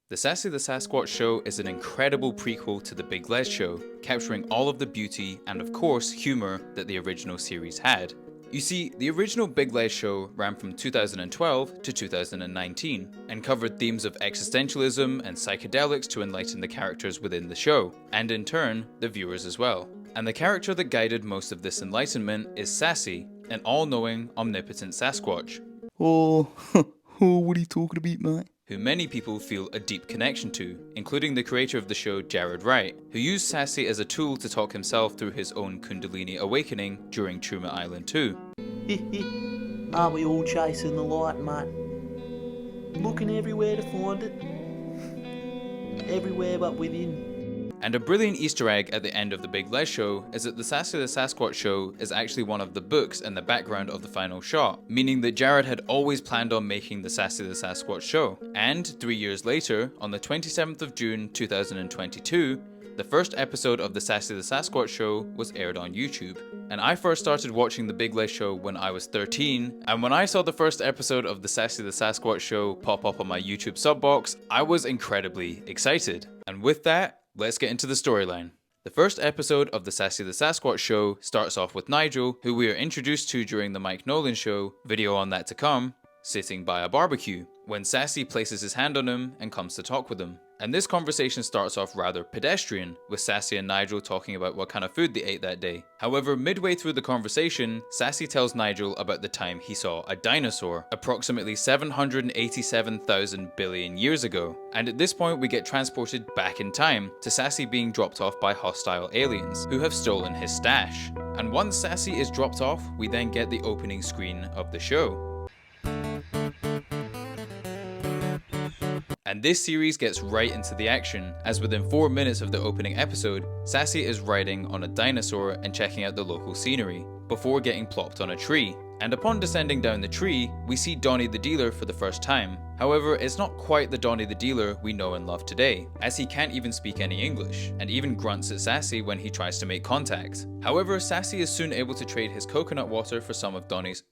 The Sassy the Sasquatch Show is an incredible prequel to The Big Les Show, capturing all of the beauty and of course humour that the original series had. You see, the original Big Les Show ran from 2012 to 2019 and covered themes of existentialism and psychedelics to enlighten the characters within the show, and in turn, the viewers as well. And the character that guided most of this enlightenment is Sassy, an all-knowing, omnipotent Sasquatch. Oh, what are you talking about, mate? Who many people feel a deep connection to, including the creator of the show Jarrad, who used Sassy as a tool to talk himself through his own Kundalini awakening during Truma Island 2. Aren't we all chasing the light, mate? Looking everywhere to find it. Everywhere but within. And a brilliant Easter egg at the end of the Big Les Show is that the Sassy the Sasquatch Show is actually one of the books in the background of the final shot, meaning that Jarrad had always planned on making the Sassy the Sasquatch Show. And 3 years later, on the 27th of June 2022, the first episode of the Sassy the Sasquatch Show was aired on YouTube. And I first started watching the Big Les Show when I was 13, and when I saw the first episode of the Sassy the Sasquatch Show pop up on my YouTube sub box, I was incredibly excited. And with that, let's get into the storyline. The first episode of the Sassy the Sasquatch Show starts off with Nigel, who we are introduced to during the Mike Nolan show, video on that to come, sitting by a barbecue, when Sassy places his hand on him and comes to talk with him. And this conversation starts off rather pedestrian, with Sassy and Nigel talking about what kind of food they ate that day. However, midway through the conversation, Sassy tells Nigel about the time he saw a dinosaur, approximately 787,000 billion years ago. And at this point we get transported back in time, to Sassy being dropped off by hostile aliens, who have stolen his stash. And once Sassy is dropped off, we then get the opening screen of the show. And this series gets right into the action, as within 4 minutes of the opening episode, Sassy is riding on a dinosaur and checking out the local scenery, before getting plopped on a tree. And upon descending down the tree, we see Donnie the dealer for the first time. However, it's not quite the Donnie the dealer we know and love today, as he can't even speak any English, and even grunts at Sassy when he tries to make contact. However, Sassy is soon able to trade his coconut water for some of Donnie's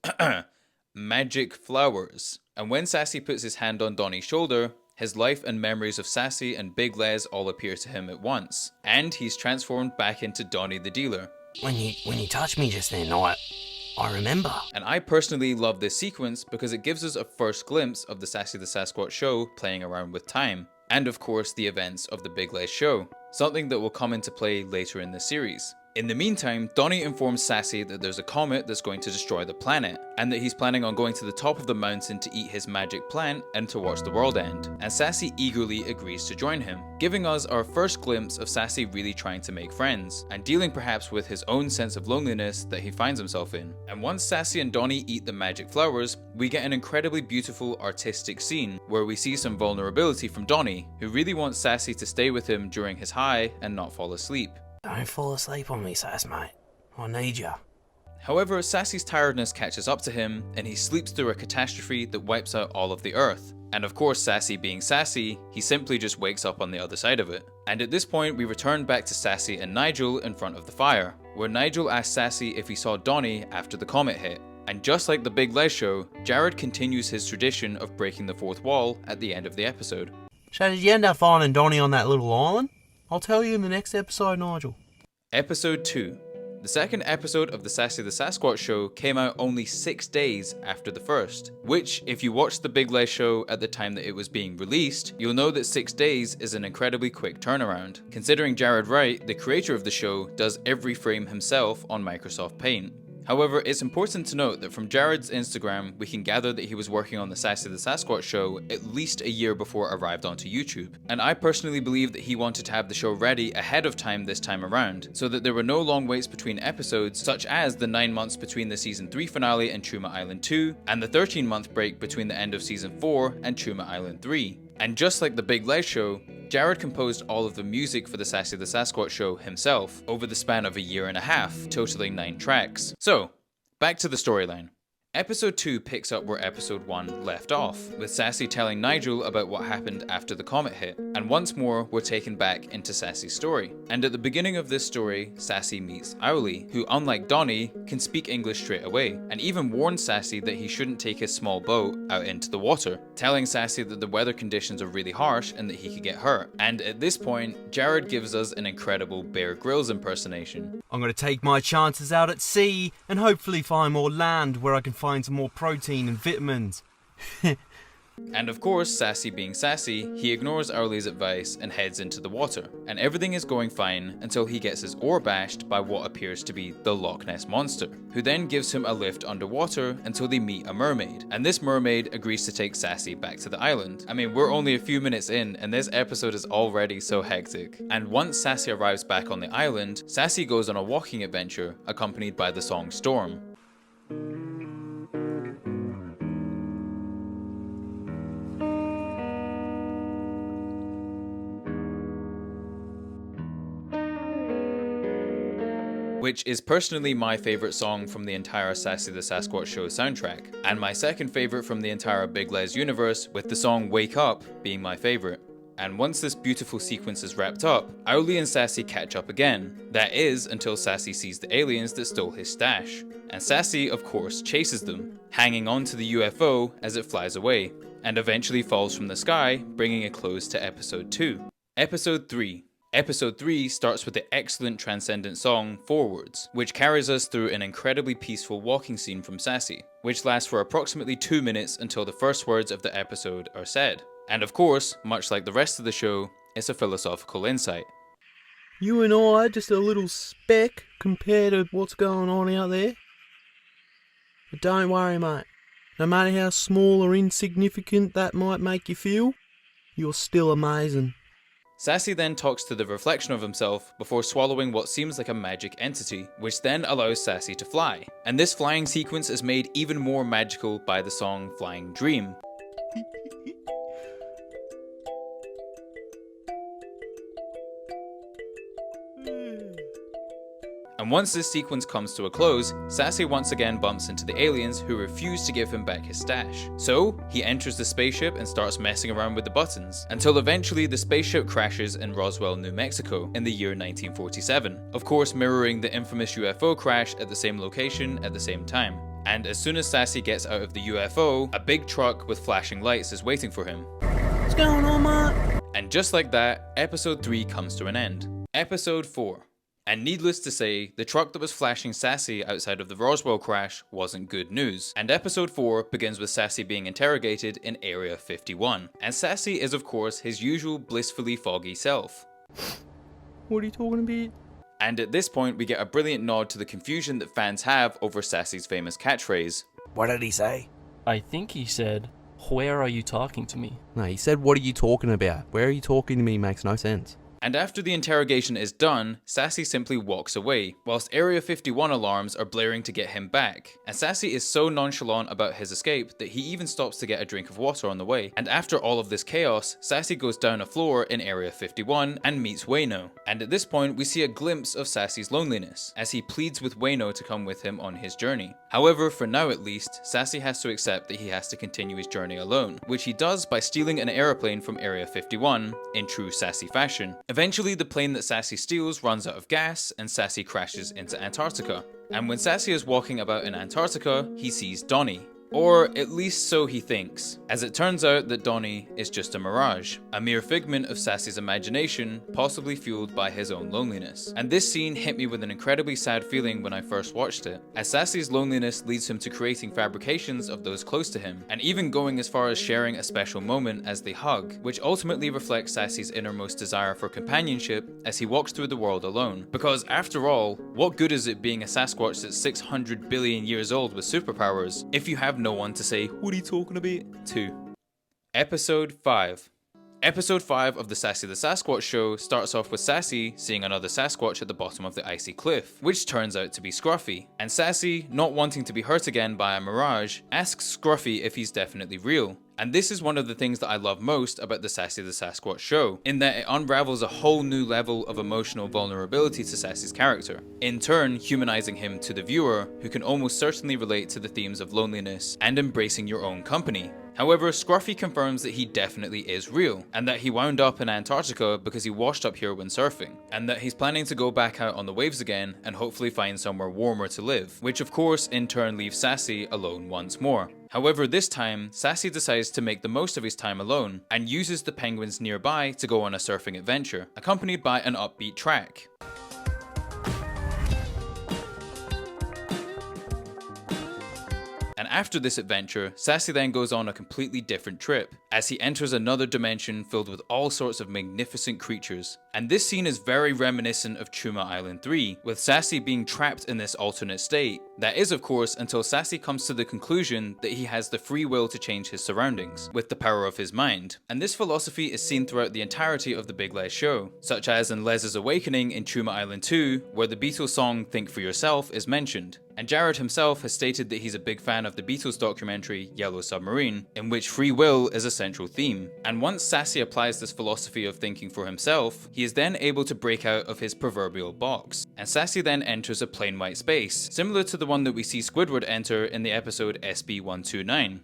magic flowers. And when Sassy puts his hand on Donnie's shoulder, his life and memories of Sassy and Big Les all appear to him at once, and he's transformed back into Donnie the dealer. When you touched me just then, I remember. And I personally love this sequence because it gives us a first glimpse of the Sassy the Sasquatch Show playing around with time, and of course the events of the Big Les Show, something that will come into play later in the series. In the meantime, Donnie informs Sassy that there's a comet that's going to destroy the planet, and that he's planning on going to the top of the mountain to eat his magic plant and to watch the world end. And Sassy eagerly agrees to join him, giving us our first glimpse of Sassy really trying to make friends, and dealing perhaps with his own sense of loneliness that he finds himself in. And once Sassy and Donnie eat the magic flowers, we get an incredibly beautiful artistic scene, where we see some vulnerability from Donnie, who really wants Sassy to stay with him during his high and not fall asleep. Don't fall asleep on me, Sass, mate. I need ya. However, Sassy's tiredness catches up to him, and he sleeps through a catastrophe that wipes out all of the Earth. And of course, Sassy being Sassy, he simply just wakes up on the other side of it. And at this point, we return back to Sassy and Nigel in front of the fire, where Nigel asks Sassy if he saw Donnie after the comet hit. And just like the Big Les Show, Jarrad continues his tradition of breaking the fourth wall at the end of the episode. So did you end up finding Donnie on that little island? I'll tell you in the next episode, Nigel. Episode 2. The second episode of the Sassy the Sasquatch Show came out only 6 days after the first, which, if you watched the Big Les Show at the time that it was being released, you'll know that 6 days is an incredibly quick turnaround, considering Jarrad, the creator of the show, does every frame himself on Microsoft Paint. However, it's important to note that from Jarrad's Instagram, we can gather that he was working on the Sassy the Sasquatch Show at least a year before it arrived onto YouTube. And I personally believe that he wanted to have the show ready ahead of time this time around, so that there were no long waits between episodes, such as the 9 months between the Season 3 finale and Truma Island 2, and the 13-month break between the end of Season 4 and Truma Island 3. And just like the Big Les Show, Jarrad composed all of the music for the Sassy the Sasquatch Show himself over the span of a year and a half, totaling 9 tracks. So, back to the storyline. Episode 2 picks up where episode 1 left off, with Sassy telling Nigel about what happened after the comet hit, and once more we're taken back into Sassy's story. And at the beginning of this story, Sassy meets Owly, who unlike Donnie, can speak English straight away, and even warns Sassy that he shouldn't take his small boat out into the water, telling Sassy that the weather conditions are really harsh and that he could get hurt. And at this point, Jarrad gives us an incredible Bear Grylls impersonation. I'm going to take my chances out at sea and hopefully find more land where I can find some more protein and vitamins. And of course, Sassy being Sassy, he ignores Owly's advice and heads into the water. And everything is going fine until he gets his oar bashed by what appears to be the Loch Ness Monster, who then gives him a lift underwater until they meet a mermaid. And this mermaid agrees to take Sassy back to the island. I mean, we're only a few minutes in and this episode is already so hectic. And once Sassy arrives back on the island, Sassy goes on a walking adventure accompanied by the song Storm. Which is personally my favourite song from the entire Sassy the Sasquatch Show soundtrack, and my second favourite from the entire Big Les universe, with the song Wake Up being my favourite. And once this beautiful sequence is wrapped up, Owly and Sassy catch up again. That is, until Sassy sees the aliens that stole his stash. And Sassy, of course, chases them, hanging on to the UFO as it flies away, and eventually falls from the sky, bringing a close to episode 2. Episode 3. Episode 3 starts with the excellent transcendent song Forwards, which carries us through an incredibly peaceful walking scene from Sassy, which lasts for approximately 2 minutes until the first words of the episode are said. And of course, much like the rest of the show, it's a philosophical insight. You and I are just a little speck compared to what's going on out there. But don't worry, mate. No matter how small or insignificant that might make you feel, you're still amazing. Sassy then talks to the reflection of himself before swallowing what seems like a magic entity, which then allows Sassy to fly. And this flying sequence is made even more magical by the song Flying Dream. And once this sequence comes to a close, Sassy once again bumps into the aliens who refuse to give him back his stash. So, he enters the spaceship and starts messing around with the buttons, until eventually the spaceship crashes in Roswell, New Mexico in the year 1947, of course mirroring the infamous UFO crash at the same location at the same time. And as soon as Sassy gets out of the UFO, a big truck with flashing lights is waiting for him. What's going on, mate? And just like that, episode 3 comes to an end. Episode 4. And needless to say, the truck that was flashing Sassy outside of the Roswell crash wasn't good news. And episode 4 begins with Sassy being interrogated in Area 51. And Sassy is of course his usual blissfully foggy self. What are you talking about? And at this point we get a brilliant nod to the confusion that fans have over Sassy's famous catchphrase. What did he say? I think he said, "Where are you talking to me?" No, he said, what are you talking about? Where are you talking to me makes no sense. And after the interrogation is done, Sassy simply walks away, whilst Area 51 alarms are blaring to get him back. And Sassy is so nonchalant about his escape that he even stops to get a drink of water on the way. And after all of this chaos, Sassy goes down a floor in Area 51 and meets Wayno. And at this point, we see a glimpse of Sassy's loneliness, as he pleads with Wayno to come with him on his journey. However, for now at least, Sassy has to accept that he has to continue his journey alone, which he does by stealing an aeroplane from Area 51 in true Sassy fashion. Eventually, the plane that Sassy steals runs out of gas and Sassy crashes into Antarctica. And when Sassy is walking about in Antarctica, he sees Donnie. Or at least so he thinks, as it turns out that Donnie is just a mirage, a mere figment of Sassy's imagination, possibly fueled by his own loneliness. And this scene hit me with an incredibly sad feeling when I first watched it, as Sassy's loneliness leads him to creating fabrications of those close to him, and even going as far as sharing a special moment as they hug, which ultimately reflects Sassy's innermost desire for companionship as he walks through the world alone. Because after all, what good is it being a Sasquatch that's 600 billion years old with superpowers if you have no one to say, "What are you talking about?" to? Episode 5. Episode 5 of the Sassy the Sasquatch Show starts off with Sassy seeing another Sasquatch at the bottom of the icy cliff, which turns out to be Scruffy. And Sassy, not wanting to be hurt again by a mirage, asks Scruffy if he's definitely real. And this is one of the things that I love most about the Sassy the Sasquatch show, in that it unravels a whole new level of emotional vulnerability to Sassy's character, in turn humanizing him to the viewer, who can almost certainly relate to the themes of loneliness and embracing your own company. However, Scruffy confirms that he definitely is real, and that he wound up in Antarctica because he washed up here when surfing, and that he's planning to go back out on the waves again and hopefully find somewhere warmer to live, which of course in turn leaves Sassy alone once more. However, this time, Sassy decides to make the most of his time alone, and uses the penguins nearby to go on a surfing adventure, accompanied by an upbeat track. And after this adventure, Sassy then goes on a completely different trip, as he enters another dimension filled with all sorts of magnificent creatures. And this scene is very reminiscent of Chuma Island 3, with Sassy being trapped in this alternate state. That is, of course, until Sassy comes to the conclusion that he has the free will to change his surroundings, with the power of his mind. And this philosophy is seen throughout the entirety of the Big Les show, such as in Les's awakening in Chuma Island 2, where the Beatles song Think for Yourself is mentioned. And Jarrad himself has stated that he's a big fan of the Beatles documentary Yellow Submarine, in which free will is a central theme. And once Sassy applies this philosophy of thinking for himself, he is then able to break out of his proverbial box. And Sassy then enters a plain white space, similar to the one that we see Squidward enter in the episode SB129.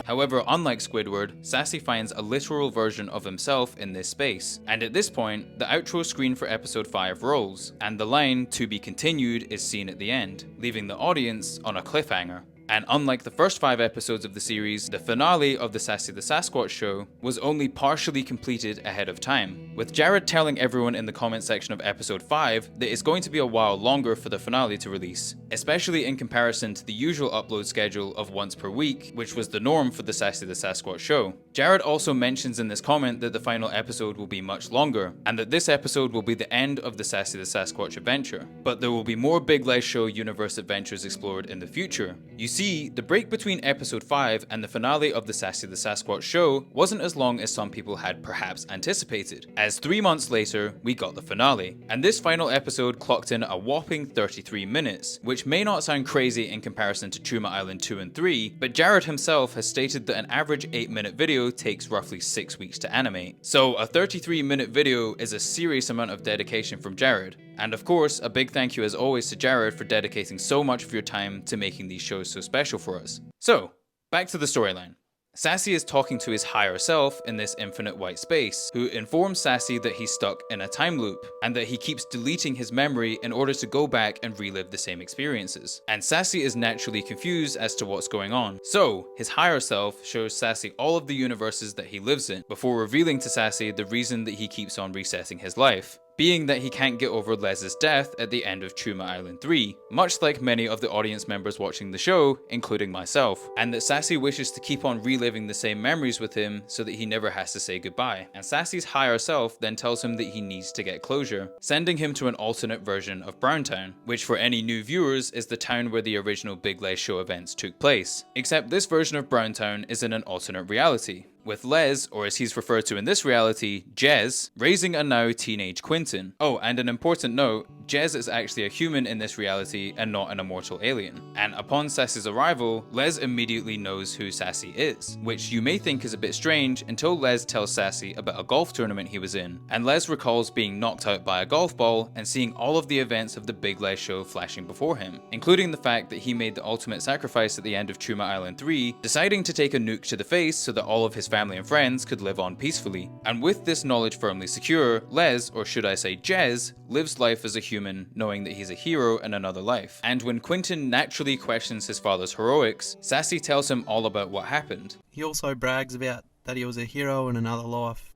However, unlike Squidward, Sassy finds a literal version of himself in this space, and at this point, the outro screen for episode 5 rolls, and the line "to be continued" is seen at the end, leaving the audience on a cliffhanger. And unlike the first 5 episodes of the series, the finale of the Sassy the Sasquatch show was only partially completed ahead of time, with Jarrad telling everyone in the comment section of episode 5 that it's going to be a while longer for the finale to release, especially in comparison to the usual upload schedule of once per week, which was the norm for the Sassy the Sasquatch show. Jarrad also mentions in this comment that the final episode will be much longer, and that this episode will be the end of the Sassy the Sasquatch adventure, but there will be more Big Les show universe adventures explored in the future. You see, the break between episode 5 and the finale of the Sassy the Sasquatch show wasn't as long as some people had perhaps anticipated, as 3 months later, we got the finale. And this final episode clocked in a whopping 33 minutes, which may not sound crazy in comparison to Chuma Island 2 and 3, but Jarrad himself has stated that an average 8-minute video takes roughly 6 weeks to animate. So a 33-minute video is a serious amount of dedication from Jarrad. And of course, a big thank you as always to Jarrad for dedicating so much of your time to making these shows so special for us. So, back to the storyline. Sassy is talking to his higher self in this infinite white space, who informs Sassy that he's stuck in a time loop, and that he keeps deleting his memory in order to go back and relive the same experiences. And Sassy is naturally confused as to what's going on. So, his higher self shows Sassy all of the universes that he lives in, before revealing to Sassy the reason that he keeps on resetting his life, being that he can't get over Les's death at the end of Chuma Island 3, much like many of the audience members watching the show, including myself, and that Sassy wishes to keep on reliving the same memories with him so that he never has to say goodbye. And Sassy's higher self then tells him that he needs to get closure, sending him to an alternate version of Browntown, which for any new viewers is the town where the original Big Les show events took place. Except this version of Browntown is in an alternate reality, with Les, or as he's referred to in this reality, Jez, raising a now teenage Quentin. Oh, and an important note, Jez is actually a human in this reality and not an immortal alien. And upon Sassy's arrival, Les immediately knows who Sassy is, which you may think is a bit strange until Les tells Sassy about a golf tournament he was in, and Les recalls being knocked out by a golf ball and seeing all of the events of the Big Les show flashing before him, including the fact that he made the ultimate sacrifice at the end of Chuma Island 3, deciding to take a nuke to the face so that all of his family and friends could live on peacefully. And with this knowledge firmly secure, Les, or should I say Jez, lives life as a human, knowing that he's a hero in another life. And when Quentin naturally questions his father's heroics, Sassy tells him all about what happened. He also brags about that he was a hero in another life.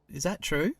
Is that true?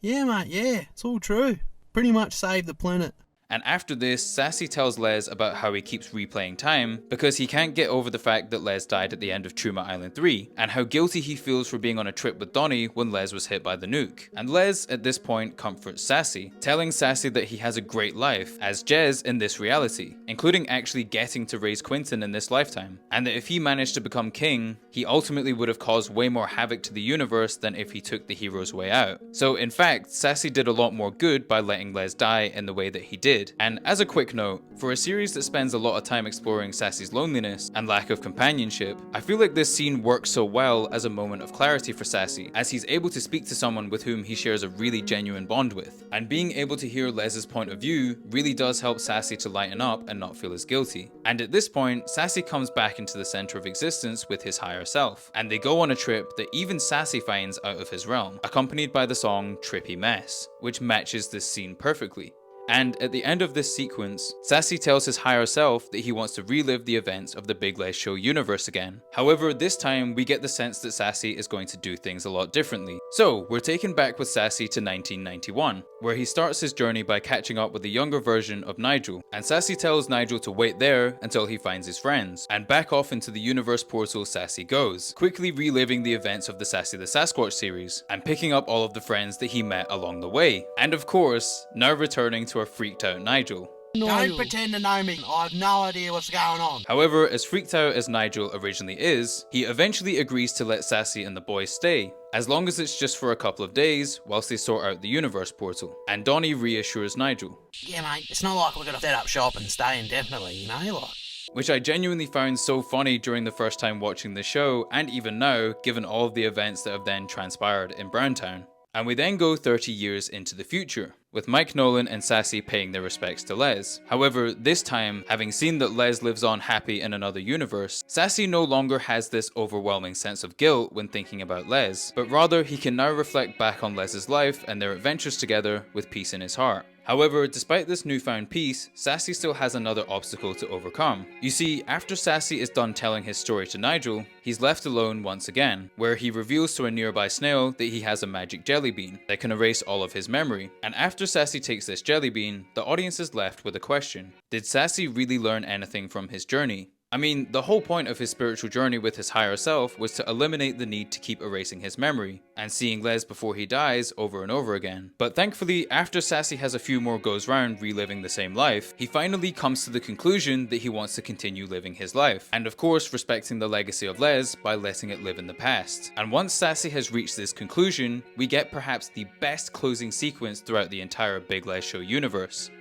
Yeah, mate, yeah, it's all true. Pretty much saved the planet. And after this, Sassy tells Les about how he keeps replaying time because he can't get over the fact that Les died at the end of Chuma Island 3, and how guilty he feels for being on a trip with Donnie when Les was hit by the nuke. And Les, at this point, comforts Sassy, telling Sassy that he has a great life as Jez in this reality, including actually getting to raise Quentin in this lifetime, and that if he managed to become king, he ultimately would have caused way more havoc to the universe than if he took the hero's way out. So in fact, Sassy did a lot more good by letting Les die in the way that he did, did. And as a quick note, for a series that spends a lot of time exploring Sassy's loneliness and lack of companionship, I feel like this scene works so well as a moment of clarity for Sassy, as he's able to speak to someone with whom he shares a really genuine bond with. And being able to hear Les's point of view really does help Sassy to lighten up and not feel as guilty. And at this point, Sassy comes back into the center of existence with his higher self, and they go on a trip that even Sassy finds out of his realm, accompanied by the song Trippy Mess, which matches this scene perfectly. And at the end of this sequence, Sassy tells his higher self that he wants to relive the events of the Big Les Show universe again. However, this time we get the sense that Sassy is going to do things a lot differently. So we're taken back with Sassy to 1991, where he starts his journey by catching up with the younger version of Nigel, and Sassy tells Nigel to wait there until he finds his friends, and back off into the universe portal Sassy goes, quickly reliving the events of the Sassy the Sasquatch series, and picking up all of the friends that he met along the way. And of course, now returning to our freaked out Nigel. Don't pretend to know me. I have no idea what's going on. However, as freaked out as Nigel originally is, he eventually agrees to let Sassy and the boys stay, as long as it's just for a couple of days whilst they sort out the universe portal. And Donnie reassures Nigel. Yeah, mate, it's not like we're going to set up shop and stay indefinitely, you know, like. Which I genuinely found so funny during the first time watching the show, and even now, given all of the events that have then transpired in Browntown. And we then go 30 years into the future, with Mike Nolan and Sassy paying their respects to Les. However, this time, having seen that Les lives on happy in another universe, Sassy no longer has this overwhelming sense of guilt when thinking about Les, but rather he can now reflect back on Les's life and their adventures together with peace in his heart. However, despite this newfound peace, Sassy still has another obstacle to overcome. You see, after Sassy is done telling his story to Nigel, he's left alone once again, where he reveals to a nearby snail that he has a magic jelly bean that can erase all of his memory. And after Sassy takes this jelly bean, the audience is left with a question. Did Sassy really learn anything from his journey? I mean, the whole point of his spiritual journey with his higher self was to eliminate the need to keep erasing his memory, and seeing Les before he dies over and over again. But thankfully, after Sassy has a few more goes round reliving the same life, he finally comes to the conclusion that he wants to continue living his life, and of course respecting the legacy of Les by letting it live in the past. And once Sassy has reached this conclusion, we get perhaps the best closing sequence throughout the entire Big Les Show universe.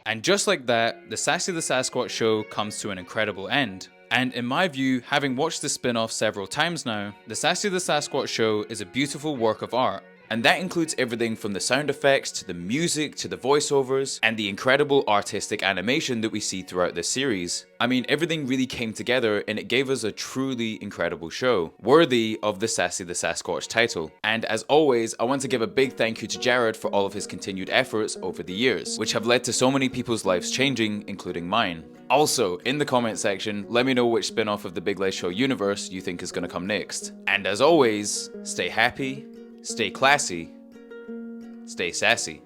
And just like that, the Sassy the Sasquatch Show comes to an incredible end. And in my view, having watched the spin-off several times now, the Sassy the Sasquatch Show is a beautiful work of art. And that includes everything from the sound effects, to the music, to the voiceovers, and the incredible artistic animation that we see throughout this series. I mean, everything really came together and it gave us a truly incredible show, worthy of the Sassy the Sasquatch title. And as always, I want to give a big thank you to Jarrad for all of his continued efforts over the years, which have led to so many people's lives changing, including mine. Also, in the comment section, let me know which spin-off of the Big Les Show universe you think is going to come next. And as always, stay happy, stay classy, stay sassy.